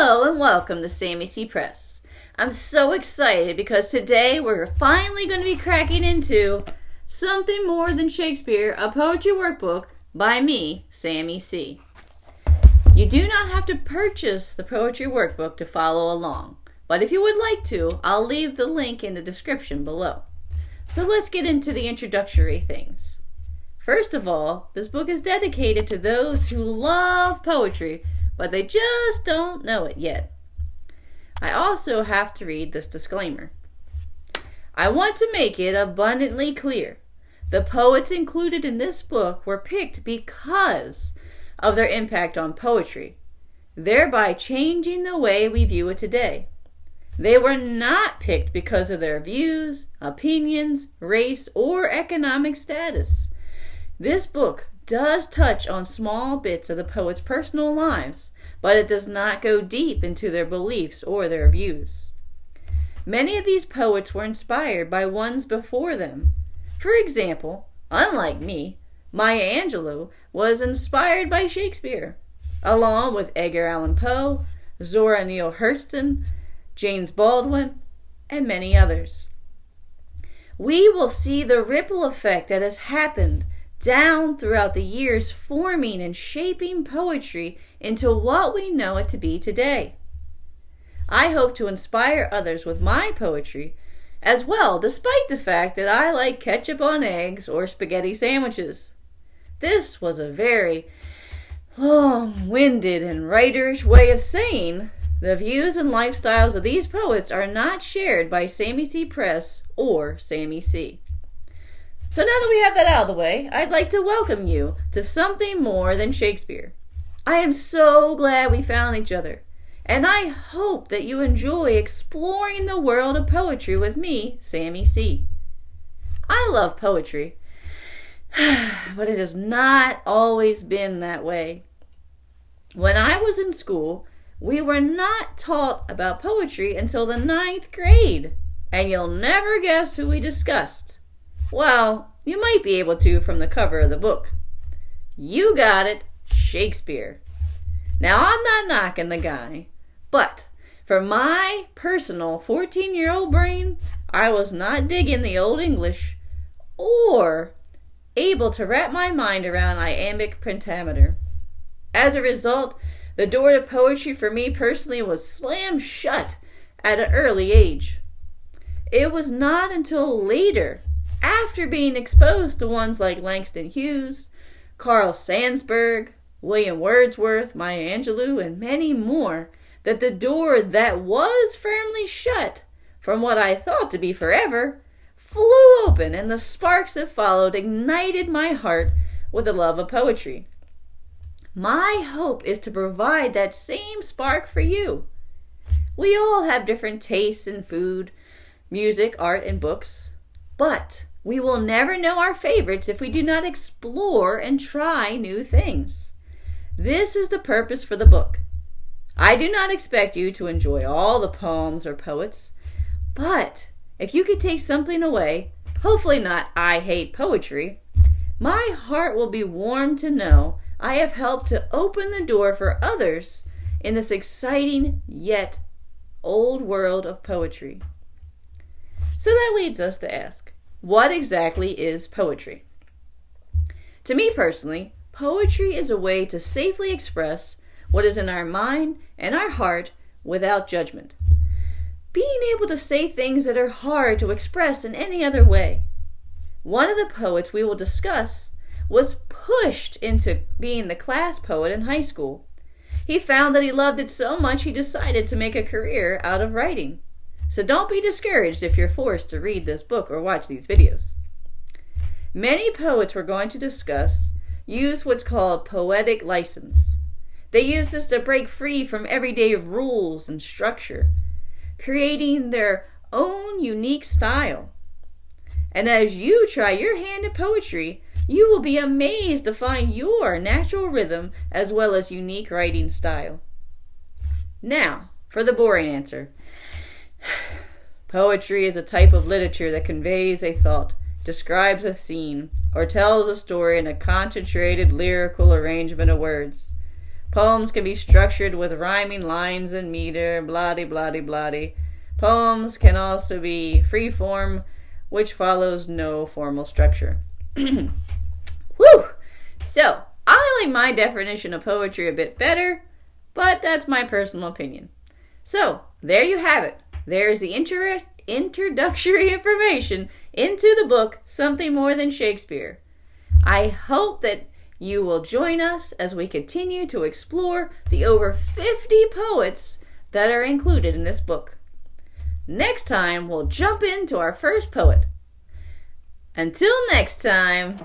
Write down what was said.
Hello and welcome to Sammy C. Press. I'm so excited because today we're finally going to be cracking into Something More Than Shakespeare, a poetry workbook by me, Sammy C. You do not have to purchase the poetry workbook to follow along, but if you would like to, I'll leave the link in the description below. So let's get into the introductory things. First of all, this book is dedicated to those who love poetry, but they just don't know it yet. I also have to read this disclaimer. I want to make it abundantly clear. The poets included in this book were picked because of their impact on poetry, thereby changing the way we view it today. They were not picked because of their views, opinions, race, or economic status. This book does touch on small bits of the poets' personal lives, but it does not go deep into their beliefs or their views. Many of these poets were inspired by ones before them. For example, unlike me, Maya Angelou was inspired by Shakespeare, along with Edgar Allan Poe, Zora Neale Hurston, James Baldwin, and many others. We will see the ripple effect that has happened down throughout the years, forming and shaping poetry into what we know it to be today. I hope to inspire others with my poetry as well, despite the fact that I like ketchup on eggs or spaghetti sandwiches. This was a very long-winded and writerish way of saying the views and lifestyles of these poets are not shared by Sammy C. Press or Sammy C. So now that we have that out of the way, I'd like to welcome you to Something More Than Shakespeare. I am so glad we found each other, and I hope that you enjoy exploring the world of poetry with me, Sammy C. I love poetry, but it has not always been that way. When I was in school, we were not taught about poetry until the 9th grade, and you'll never guess who we discussed. Well, you might be able to from the cover of the book. You got it, Shakespeare. Now, I'm not knocking the guy, but for my personal 14-year-old brain, I was not digging the Old English or able to wrap my mind around iambic pentameter. As a result, the door to poetry for me personally was slammed shut at an early age. It was not until later, after being exposed to ones like Langston Hughes, Carl Sandburg, William Wordsworth, Maya Angelou, and many more, that the door that was firmly shut, from what I thought to be forever, flew open, and the sparks that followed ignited my heart with a love of poetry. My hope is to provide that same spark for you. We all have different tastes in food, music, art, and books, but we will never know our favorites if we do not explore and try new things. This is the purpose for the book. I do not expect you to enjoy all the poems or poets, but if you could take something away, hopefully not I hate poetry, my heart will be warmed to know I have helped to open the door for others in this exciting yet old world of poetry. So that leads us to ask, what exactly is poetry? To me personally, poetry is a way to safely express what is in our mind and our heart without judgment. Being able to say things that are hard to express in any other way. One of the poets we will discuss was pushed into being the class poet in high school. He found that he loved it so much he decided to make a career out of writing. So don't be discouraged if you're forced to read this book or watch these videos. Many poets we're going to discuss use what's called poetic license. They use this to break free from everyday rules and structure, creating their own unique style. And as you try your hand at poetry, you will be amazed to find your natural rhythm as well as unique writing style. Now, for the boring answer. Poetry is a type of literature that conveys a thought, describes a scene, or tells a story in a concentrated lyrical arrangement of words. Poems can be structured with rhyming lines and meter, blah-de-blah-de-blah-de. Poems can also be free form, which follows no formal structure. Whew! So, I like my definition of poetry a bit better, but that's my personal opinion. So, there you have it. There's the introductory information into the book, Something More Than Shakespeare. I hope that you will join us as we continue to explore the over 50 poets that are included in this book. Next time, we'll jump into our first poet. Until next time,